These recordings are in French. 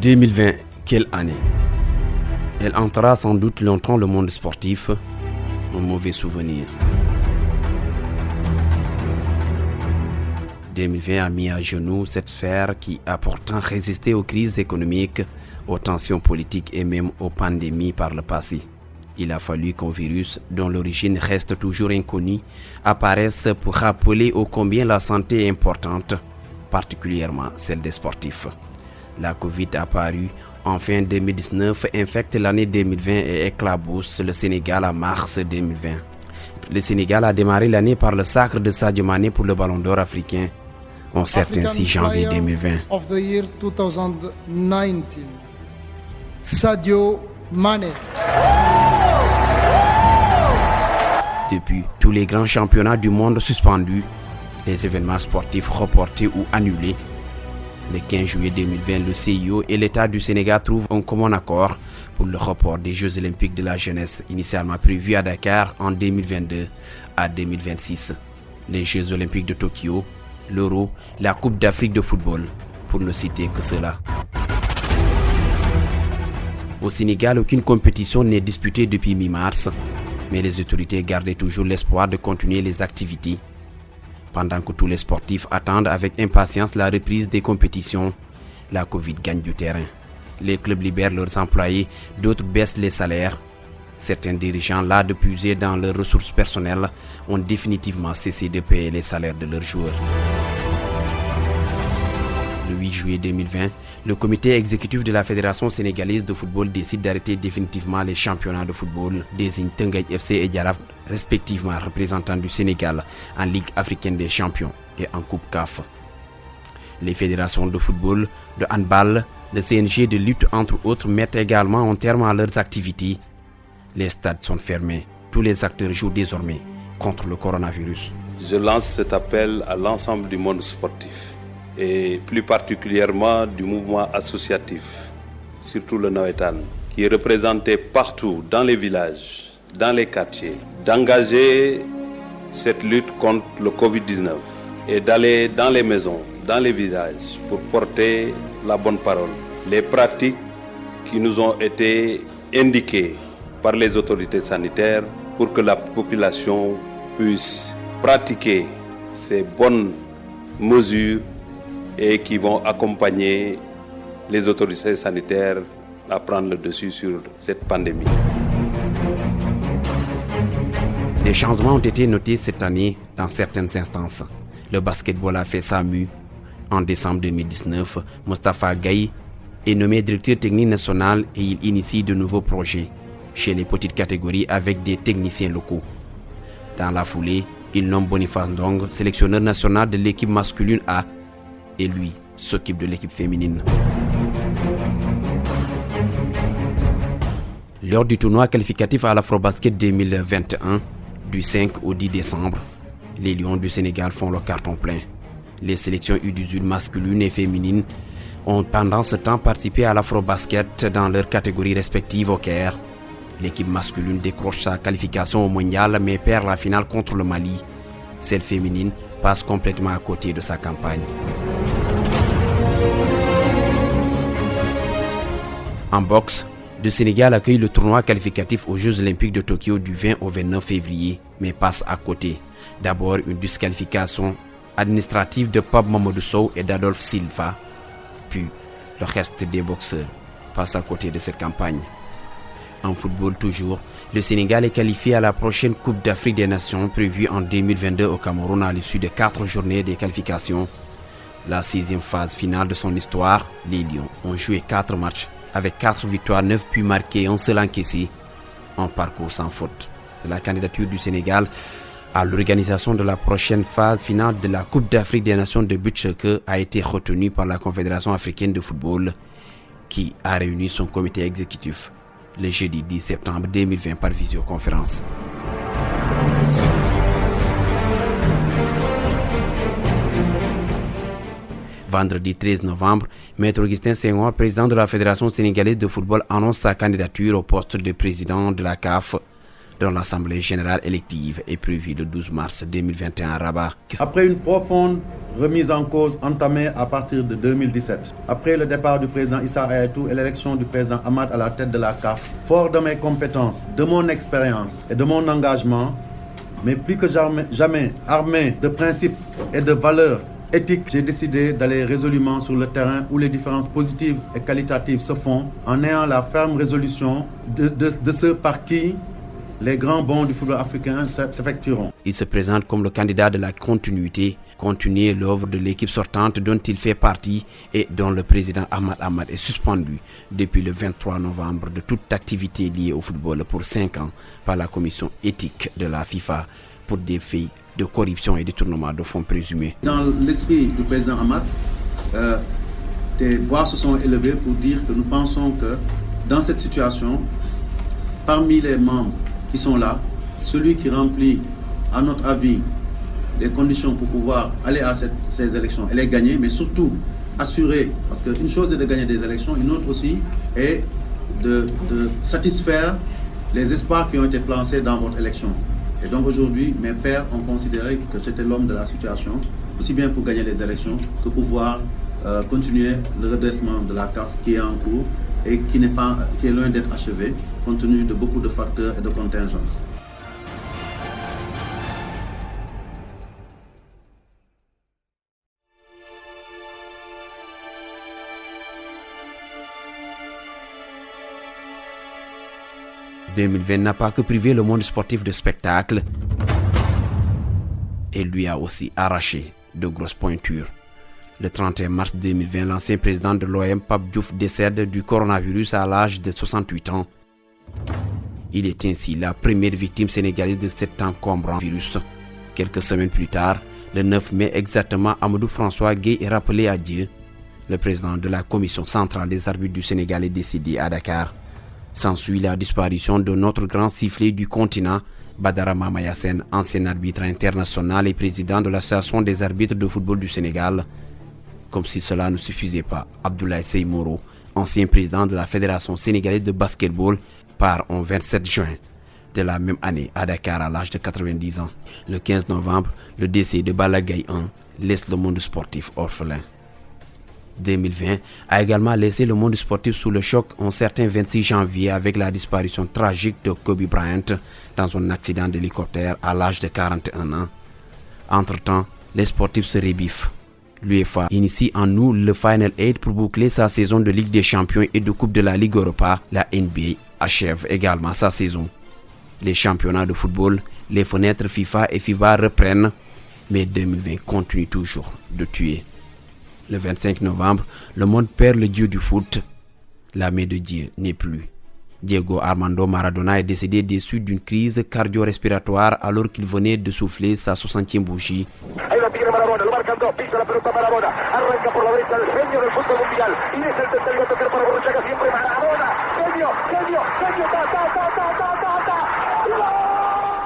2020, quelle année? Elle hantera sans doute longtemps le monde sportif. Un mauvais souvenir. 2020 a mis à genoux cette sphère qui a pourtant résisté aux crises économiques, aux tensions politiques et même aux pandémies par le passé. Il a fallu qu'un virus, dont l'origine reste toujours inconnue, apparaisse pour rappeler ô combien la santé est importante, particulièrement celle des sportifs. La Covid apparue en fin 2019, infecte l'année 2020 et éclabousse le Sénégal en mars 2020. Le Sénégal a démarré l'année par le sacre de Sadio Mané pour le Ballon d'Or africain, en certain 6 janvier 2020. Of the year 2019. Sadio Mané. Depuis, tous les grands championnats du monde suspendus, les événements sportifs reportés ou annulés. Le 15 juillet 2020, le CIO et l'État du Sénégal trouvent un commun accord pour le report des Jeux olympiques de la jeunesse, initialement prévus à Dakar en 2022 à 2026. Les Jeux olympiques de Tokyo, l'Euro, la Coupe d'Afrique de football, pour ne citer que cela. Au Sénégal, aucune compétition n'est disputée depuis mi-mars, mais les autorités gardaient toujours l'espoir de continuer les activités. Pendant que tous les sportifs attendent avec impatience la reprise des compétitions, la Covid gagne du terrain. Les clubs libèrent leurs employés, d'autres baissent les salaires. Certains dirigeants, là de puiser dans leurs ressources personnelles, ont définitivement cessé de payer les salaires de leurs joueurs. Le 8 juillet 2020, le comité exécutif de la Fédération sénégalaise de football décide d'arrêter définitivement les championnats de football, désigne Teungueth FC et Jaraaf, respectivement représentants du Sénégal en Ligue africaine des champions et en Coupe CAF. Les fédérations de football, de handball, de CNG de lutte entre autres mettent également un terme à leurs activités. Les stades sont fermés. Tous les acteurs jouent désormais contre le coronavirus. Je lance cet appel à l'ensemble du monde sportif et plus particulièrement du mouvement associatif, surtout le Nawetan, qui est représenté partout dans les villages, dans les quartiers, d'engager cette lutte contre le Covid-19 et d'aller dans les maisons, dans les villages pour porter la bonne parole. Les pratiques qui nous ont été indiquées par les autorités sanitaires pour que la population puisse pratiquer ces bonnes mesures et qui vont accompagner les autorités sanitaires à prendre le dessus sur cette pandémie. Des changements ont été notés cette année dans certaines instances. Le basketball a fait sa mue. En décembre 2019, Moustapha Gaye est nommé directeur technique national et il initie de nouveaux projets chez les petites catégories avec des techniciens locaux. Dans la foulée, il nomme Boniface Ndong, sélectionneur national de l'équipe masculine A, et lui s'occupe de l'équipe féminine. Lors du tournoi qualificatif à l'Afrobasket 2021, du 5 au 10 décembre, les Lions du Sénégal font le carton plein. Les sélections U18 masculines et féminines ont pendant ce temps participé à l'Afrobasket dans leurs catégories respectives au Caire. L'équipe masculine décroche sa qualification au mondial mais perd la finale contre le Mali. Celle féminine passe complètement à côté de sa campagne. En boxe, le Sénégal accueille le tournoi qualificatif aux Jeux olympiques de Tokyo du 20 au 29 février, mais passe à côté. D'abord une disqualification administrative de Pape Mamadou Sow et d'Adolphe Silva, puis le reste des boxeurs passe à côté de cette campagne. En football toujours, le Sénégal est qualifié à la prochaine Coupe d'Afrique des Nations prévue en 2022 au Cameroun à l'issue de 4 journées de qualification. La 6e phase finale de son histoire, les Lions ont joué 4 matchs avec 4 victoires, 9 buts marqués et un seul encaissé, en parcours sans faute. La candidature du Sénégal à l'organisation de la prochaine phase finale de la Coupe d'Afrique des Nations de beach soccer a été retenue par la Confédération africaine de football qui a réuni son comité exécutif le jeudi 10 septembre 2020 par visioconférence. Vendredi 13 novembre, Maître Augustin Senghor, président de la Fédération sénégalaise de football, annonce sa candidature au poste de président de la CAF. dont l'Assemblée générale élective est prévue le 12 mars 2021 à Rabat. Après une profonde remise en cause entamée à partir de 2017, après le départ du président Issa Hayatou et l'élection du président Hamad à la tête de la CAF, fort de mes compétences, de mon expérience et de mon engagement, mais plus que jamais armé de principes et de valeurs éthiques, j'ai décidé d'aller résolument sur le terrain où les différences positives et qualitatives se font, en ayant la ferme résolution de ceux par qui les grands bonds du football africain s'effectueront. Il se présente comme le candidat de la continuité, continuer l'œuvre de l'équipe sortante dont il fait partie et dont le président Ahmad Ahmad est suspendu depuis le 23 novembre de toute activité liée au football pour 5 ans par la commission éthique de la FIFA pour des faits de corruption et détournement de fonds présumés. Dans l'esprit du président Ahmad, des voix se sont élevées pour dire que nous pensons que dans cette situation, parmi les membres qui sont là, celui qui remplit, à notre avis, les conditions pour pouvoir aller à ces élections et les gagner, mais surtout assurer, parce qu'une chose est de gagner des élections, une autre aussi est de satisfaire les espoirs qui ont été placés dans votre élection. Et donc aujourd'hui, mes pairs ont considéré que j'étais l'homme de la situation, aussi bien pour gagner les élections que pour pouvoir continuer le redressement de la CAF qui est en cours et qui est loin d'être achevé, compte tenu de beaucoup de facteurs et de contingences. « 2020 n'a pas que privé le monde sportif de spectacle et lui a aussi arraché de grosses pointures. Le 31 mars 2020, l'ancien président de l'OM, Pape Diouf, décède du coronavirus à l'âge de 68 ans. Il est ainsi la première victime sénégalaise de cet encombrant virus. Quelques semaines plus tard, le 9 mai exactement, Amadou François Gueye est rappelé à Dieu. Le président de la commission centrale des arbitres du Sénégal est décédé à Dakar. S'ensuit la disparition de notre grand sifflet du continent, Badara Mamayassène, ancien arbitre international et président de l'association des arbitres de football du Sénégal. Comme si cela ne suffisait pas, Abdoulaye Seymouro, ancien président de la Fédération sénégalaise de basketball, part en 27 juin de la même année à Dakar à l'âge de 90 ans. Le 15 novembre, le décès de Balla Gaye 1 laisse le monde sportif orphelin. 2020 a également laissé le monde sportif sous le choc un certain 26 janvier avec la disparition tragique de Kobe Bryant dans un accident d'hélicoptère à l'âge de 41 ans. Entre-temps, les sportifs se rebiffent. L'UEFA initie en août le Final 8 pour boucler sa saison de Ligue des Champions et de Coupe de la Ligue Europa. La NBA achève également sa saison. Les championnats de football, les fenêtres FIFA et FIBA reprennent, mais 2020 continue toujours de tuer. Le 25 novembre, le monde perd le dieu du foot. La main de Dieu n'est plus. Diego Armando Maradona est décédé des suites d'une crise cardio-respiratoire alors qu'il venait de souffler sa 60e bougie.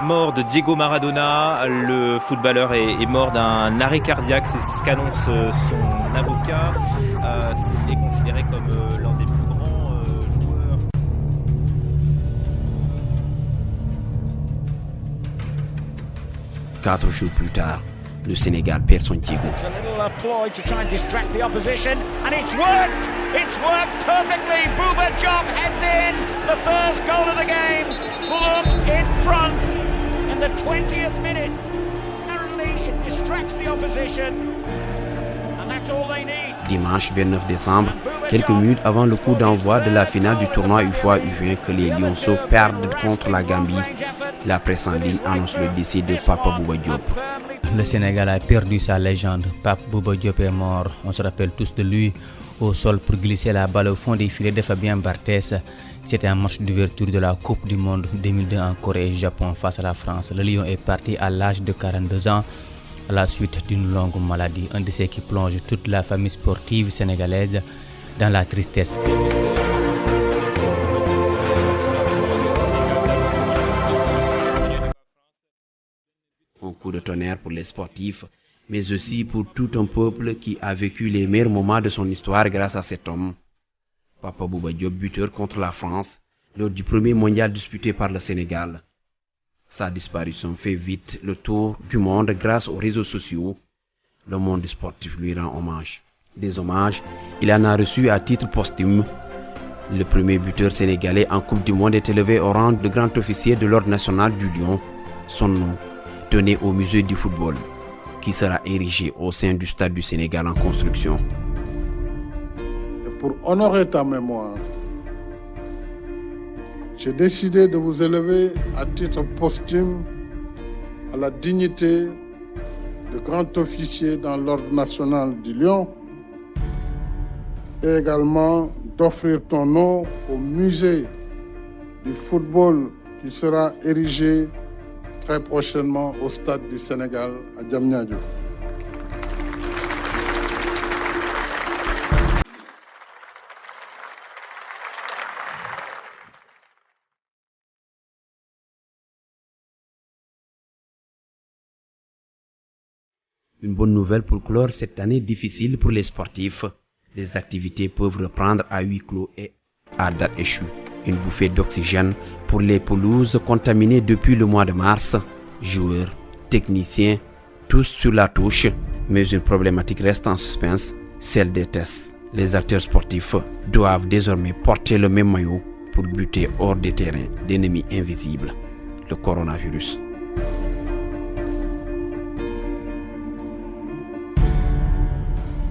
Mort de Diego Maradona, le footballeur est mort d'un arrêt cardiaque, c'est ce qu'annonce son avocat. Il est considéré comme l'un des plus grands joueurs. Quatre jours plus tard, le Sénégal perd son Diego. It's worked perfectly. Bouba Diop heads in the first goal of the game. Fulham in front in the 20th minute. Apparently it distracts the opposition. And that's all they need. Dimanche 29 décembre, quelques minutes avant le coup d'envoi de la finale du tournoi UFOA U20 que les Lionceaux perdent contre la Gambie, la presse en ligne annonce le décès de Papa Bouba Diop. Le Sénégal a perdu sa légende. Pape Bouba Diop est mort. On se rappelle tous de lui au sol pour glisser la balle au fond des filets de Fabien Barthez. C'était un match d'ouverture de la Coupe du Monde 2002 en Corée et Japon face à la France. Le Lion est parti à l'âge de 42 ans à la suite d'une longue maladie. Un décès qui plonge toute la famille sportive sénégalaise dans la tristesse. Un coup de tonnerre pour les sportifs, mais aussi pour tout un peuple qui a vécu les meilleurs moments de son histoire grâce à cet homme. Papa Bouba Diop, buteur contre la France, lors du premier mondial disputé par le Sénégal. Sa disparition fait vite le tour du monde grâce aux réseaux sociaux. Le monde sportif lui rend hommage. Des hommages, il en a reçu à titre posthume. Le premier buteur sénégalais en Coupe du Monde est élevé au rang de grand officier de l'Ordre national du Lion. Son nom, donné au musée du football, qui sera érigé au sein du Stade du Sénégal en construction. Et pour honorer ta mémoire, j'ai décidé de vous élever à titre posthume à la dignité de grand officier dans l'Ordre national du Lion et également d'offrir ton nom au musée du football qui sera érigé très prochainement au Stade du Sénégal à Diamniadio. Une bonne nouvelle pour clore cette année difficile pour les sportifs. Les activités peuvent reprendre à huis clos et à date échue. Une bouffée d'oxygène pour les pelouses contaminées depuis le mois de mars. Joueurs, techniciens, tous sur la touche. Mais une problématique reste en suspense, celle des tests. Les acteurs sportifs doivent désormais porter le même maillot pour buter hors des terrains d'ennemis invisibles, le coronavirus.